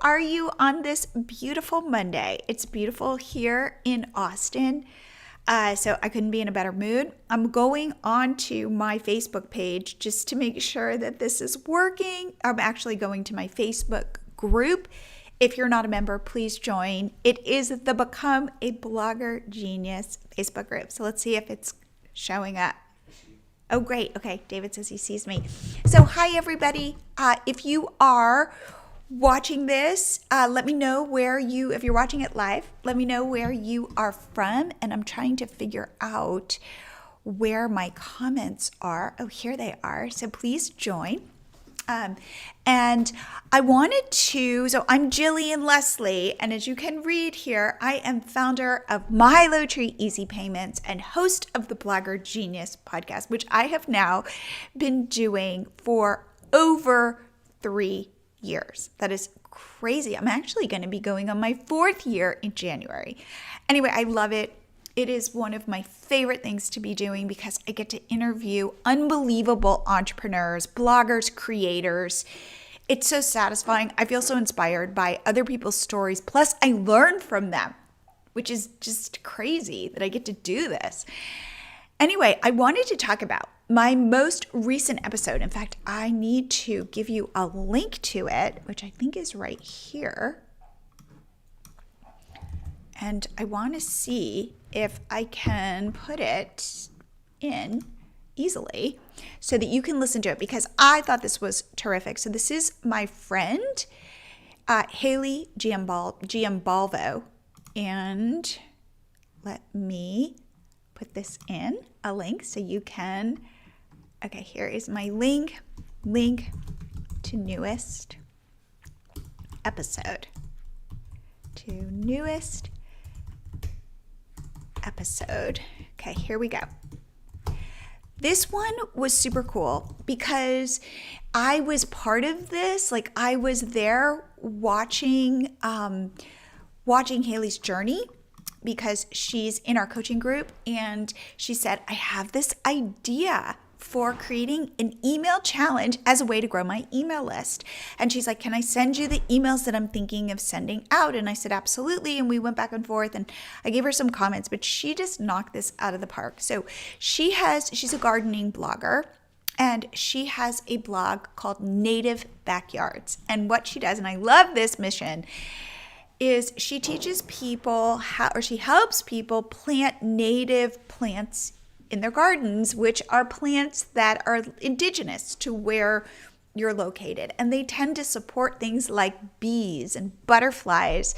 are you on this beautiful Monday? It's beautiful here in Austin, so I couldn't be in a better mood. I'm going on to my Facebook page just to make sure that this is working. I'm actually going to my Facebook group. If you're not a member, please join. It is the Become a Blogger Genius Facebook group. So let's see if it's showing up. Oh, great. Okay, David says he sees me. So hi, everybody. If you are watching this, let me know if you're watching it live, let me know where you are from. And I'm trying to figure out where my comments are. Oh, here they are. So please join. And I wanted to, so I'm Jillian Leslie, and as you can read here, I am founder of MiloTree Easy Payments and host of the Blogger Genius podcast, which I have now been doing for over 3 years. That is crazy. I'm actually going to be going on my 4th year in January. Anyway, I love it. It is one of my favorite things to be doing because I get to interview unbelievable entrepreneurs, bloggers, creators. It's so satisfying. I feel so inspired by other people's stories. Plus, I learn from them, which is just crazy that I get to do this. Anyway, I wanted to talk about my most recent episode. In fact, I need to give you a link to it, which I think is right here. And I want to see if I can put it in easily so that you can listen to it because I thought this was terrific. So this is my friend, Haley Giambalvo. And let me put this in a link so you can, okay, here is my link to newest episode. Okay, here we go. This one was super cool because I was part of this. Like I was there watching Haley's journey because she's in our coaching group and she said, I have this idea for creating an email challenge as a way to grow my email list. And she's like, can I send you the emails that I'm thinking of sending out? And I said, absolutely. And we went back and forth and I gave her some comments, but she just knocked this out of the park. So she's a gardening blogger and she has a blog called Native Backyards. And what she does, and I love this mission, is she teaches people she helps people plant native plants in their gardens, which are plants that are indigenous to where you're located. And they tend to support things like bees and butterflies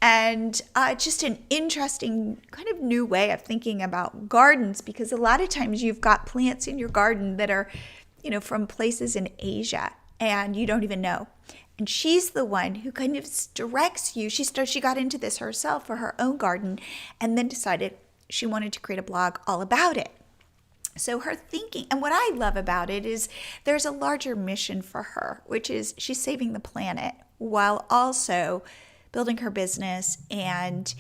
and just an interesting kind of new way of thinking about gardens because a lot of times you've got plants in your garden that are, from places in Asia and you don't even know. And she's the one who kind of directs you. She got into this herself for her own garden and then decided she wanted to create a blog all about it. So her thinking, and what I love about it is there's a larger mission for her, which is she's saving the planet while also building her business and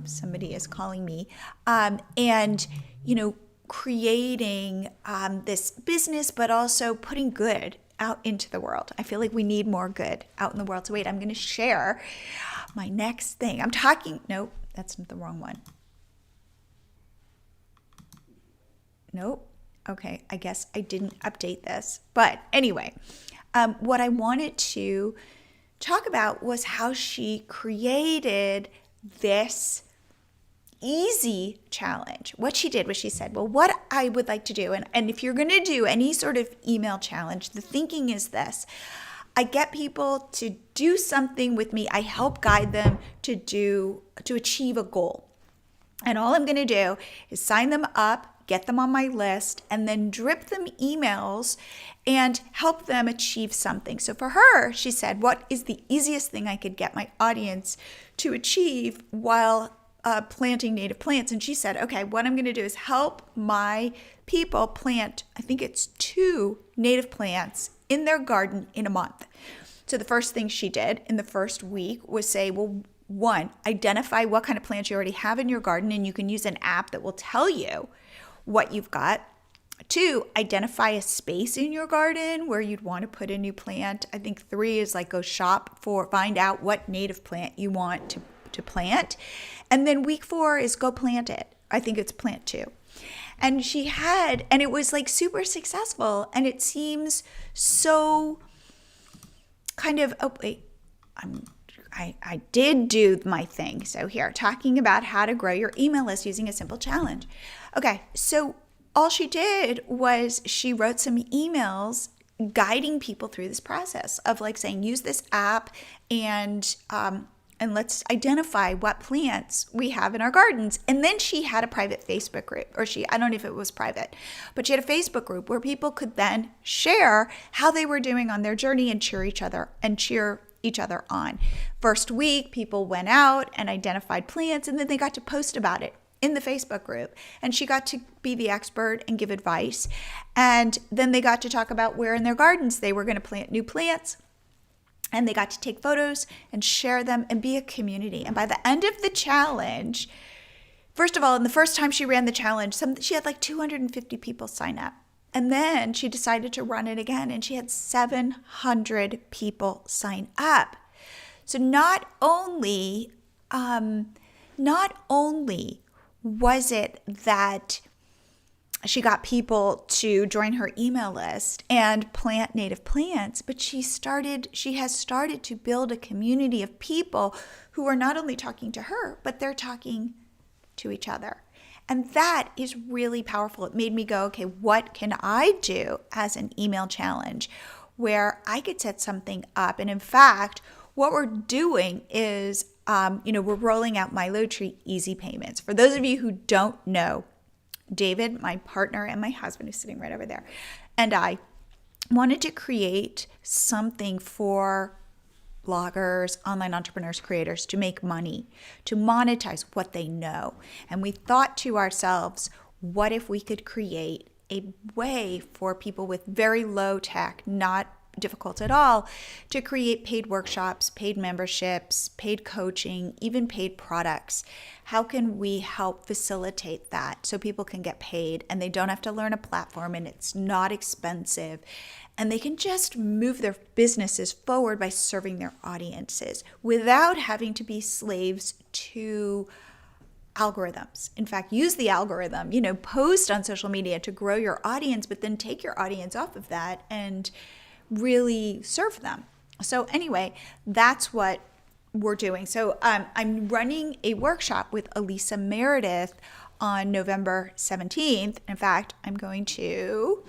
somebody is calling me, and creating this business, but also putting good out into the world. I feel like we need more good out in the world. So wait, I'm going to share my next thing. Nope, that's the wrong one. Nope. Okay, I guess I didn't update this. But anyway, what I wanted to talk about was how she created this easy challenge. What she did was she said, well, what I would like to do, and if you're going to do any sort of email challenge, the thinking is this. I get people to do something with me. I help guide them to achieve a goal. And all I'm going to do is sign them up, get them on my list, and then drip them emails and help them achieve something. So for her, she said, what is the easiest thing I could get my audience to achieve while planting native plants? And she said, okay, what I'm going to do is help my people plant, I think it's 2 native plants in their garden in a month. So the first thing she did in the first week was say, well, 1, identify what kind of plants you already have in your garden, and you can use an app that will tell you what you've got. 2, identify a space in your garden where you'd want to put a new plant. I think 3 is like go shop find out what native plant you want to plant. And then week 4 is go plant it. I think it's plant 2. And it was like super successful. And it seems so kind of, I did do my thing. So here, talking about how to grow your email list using a simple challenge. Okay, so all she did was she wrote some emails guiding people through this process of like saying, use this app and let's identify what plants we have in our gardens. And then she had a private Facebook group, I don't know if it was private, but she had a Facebook group where people could then share how they were doing on their journey and cheer each other on. First week, people went out and identified plants, and then they got to post about it in the Facebook group. And she got to be the expert and give advice. And then they got to talk about where in their gardens they were going to plant new plants. And they got to take photos and share them and be a community. And by the end of the challenge, first of all, in the first time she ran the challenge, she had like 250 people sign up. And then she decided to run it again, and she had 700 people sign up. So not only was it that she got people to join her email list and plant native plants, but she has started to build a community of people who are not only talking to her, but they're talking to each other. And that is really powerful. It made me go, okay, what can I do as an email challenge where I could set something up? And in fact, what we're doing is, we're rolling out MiloTree Easy Payments. For those of you who don't know, David, my partner, and my husband, who's sitting right over there, and I wanted to create something for bloggers, online entrepreneurs, creators to make money, to monetize what they know. And we thought to ourselves, what if we could create a way for people with very low tech, not difficult at all, to create paid workshops, paid memberships, paid coaching, even paid products? How can we help facilitate that so people can get paid and they don't have to learn a platform and it's not expensive and they can just move their businesses forward by serving their audiences without having to be slaves to algorithms? In fact, use the algorithm, post on social media to grow your audience, but then take your audience off of that and really serve them. So anyway, that's what we're doing. So I'm running a workshop with Elisa Meredith on November 17th. In fact, I'm going to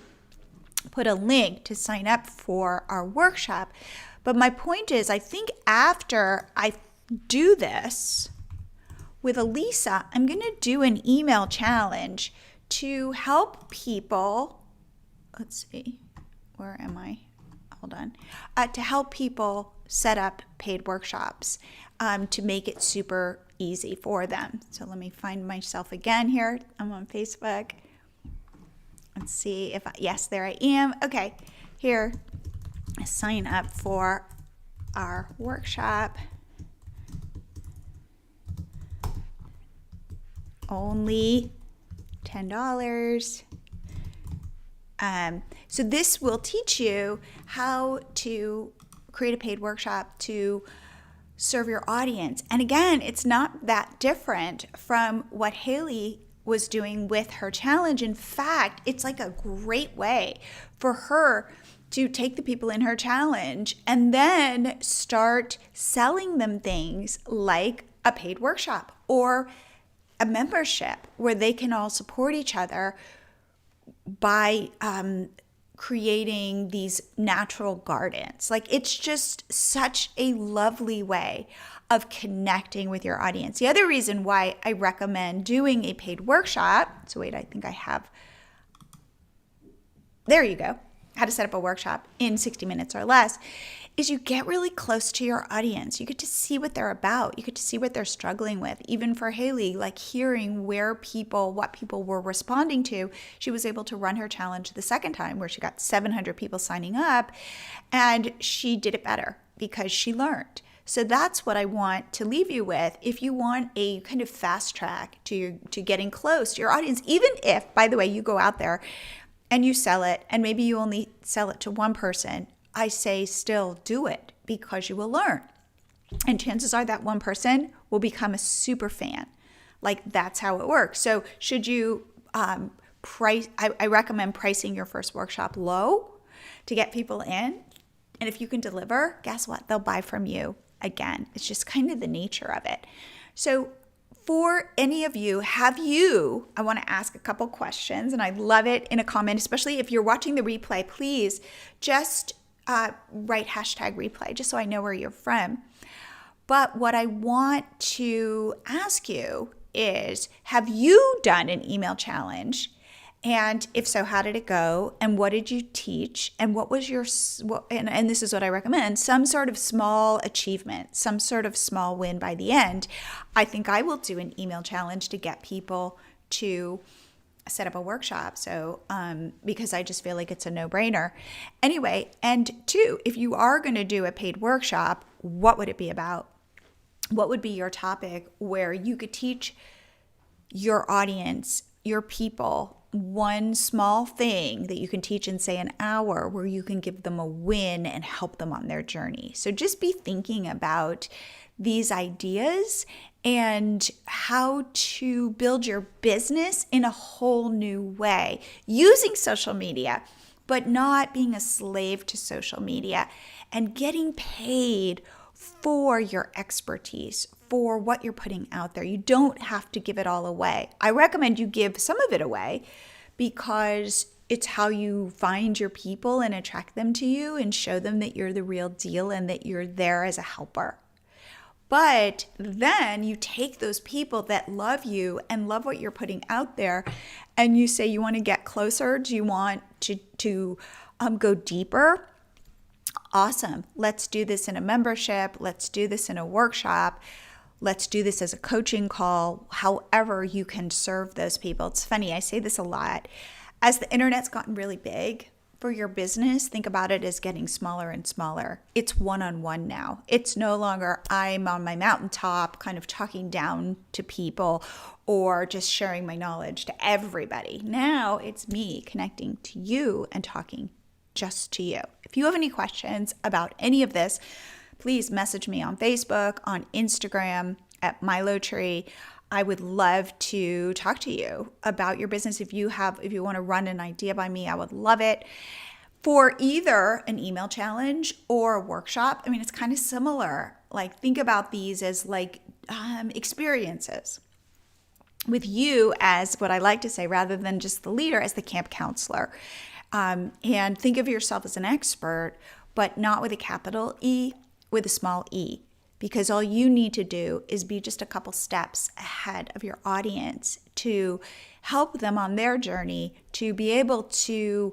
put a link to sign up for our workshop. But my point is, I think after I do this with Elisa, I'm going to do an email challenge to help people. Let's see, where am I? Hold on. To help people set up paid workshops to make it super easy for them. So let me find myself again here. I'm on Facebook. Let's see if yes, there I am. Okay, here, sign up for our workshop. Only $10. So this will teach you how to create a paid workshop to serve your audience. And again, it's not that different from what Haley was doing with her challenge. In fact, it's like a great way for her to take the people in her challenge and then start selling them things like a paid workshop or a membership where they can all support each other by creating these natural gardens. Like, it's just such a lovely way of connecting with your audience. The other reason why I recommend doing a paid workshop, so wait, I think I have, there you go, how to set up a workshop in 60 minutes or less, is you get really close to your audience. You get to see what they're about. You get to see what they're struggling with. Even for Haley, like hearing what people were responding to, she was able to run her challenge the second time where she got 700 people signing up, and she did it better because she learned. So that's what I want to leave you with. If you want a kind of fast track to getting close to your audience, even if, by the way, you go out there and you sell it, and maybe you only sell it to one person, I say still do it because you will learn. And chances are that one person will become a super fan. Like that's how it works. So should you price, I recommend pricing your first workshop low to get people in. And if you can deliver, guess what? They'll buy from you again. It's just kind of the nature of it. So for any of you, I want to ask a couple questions, and I love it in a comment, especially if you're watching the replay, please just write #replay just so I know where you're from. But what I want to ask you is, have you done an email challenge? And if so, how did it go? And what did you teach? And what was your, and this is what I recommend, some sort of small achievement, some sort of small win by the end. I think I will do an email challenge to get people to set up a workshop. So, because I just feel like it's a no-brainer. Anyway, and two, if you are going to do a paid workshop, what would it be about? What would be your topic where you could teach your audience, your people, one small thing that you can teach in, say, an hour, where you can give them a win and help them on their journey. So just be thinking about these ideas and how to build your business in a whole new way using social media, but not being a slave to social media and getting paid for your expertise, for what you're putting out there. You don't have to give it all away. I recommend you give some of it away because it's how you find your people and attract them to you and show them that you're the real deal and that you're there as a helper. But then you take those people that love you and love what you're putting out there, and you say, you want to get closer? Do you want to go deeper? Awesome. Let's do this in a membership. Let's do this in a workshop. Let's do this as a coaching call, however you can serve those people. It's funny, I say this a lot. As the internet's gotten really big for your business, think about it as getting smaller and smaller. It's one-on-one now. It's no longer I'm on my mountaintop kind of talking down to people or just sharing my knowledge to everybody. Now it's me connecting to you and talking just to you. If you have any questions about any of this, please message me on Facebook, on Instagram at MiloTree. I would love to talk to you about your business. If you want to run an idea by me, I would love it. For either an email challenge or a workshop, I mean, it's kind of similar. Like, think about these as like experiences with you as what I like to say, rather than just the leader, as the camp counselor. And think of yourself as an expert, but not with a capital E, with a small e, because all you need to do is be just a couple steps ahead of your audience to help them on their journey, to be able to,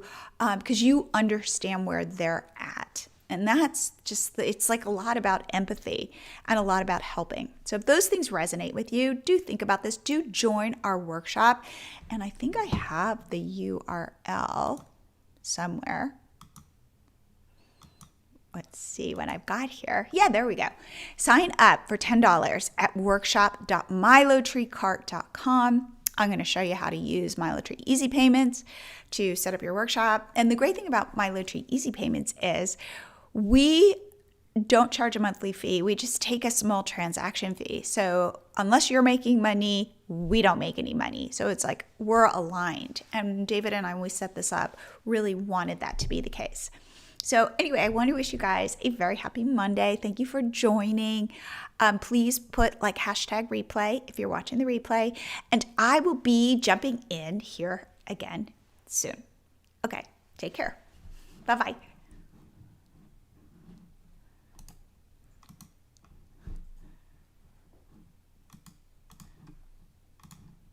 because you understand where they're at. And that's just, it's like a lot about empathy and a lot about helping. So if those things resonate with you, do think about this. Do join our workshop. And I think I have the URL somewhere. Let's see what I've got here. Yeah, there we go. Sign up for $10 at workshop.milotreecart.com. I'm going to show you how to use MiloTree Easy Payments to set up your workshop. And the great thing about MiloTree Easy Payments is we don't charge a monthly fee. We just take a small transaction fee. So unless you're making money, we don't make any money. So it's like we're aligned. And David and I, when we set this up, really wanted that to be the case. So anyway, I want to wish you guys a very happy Monday. Thank you for joining. Please put like #replay if you're watching the replay. And I will be jumping in here again soon. Okay, take care. Bye-bye.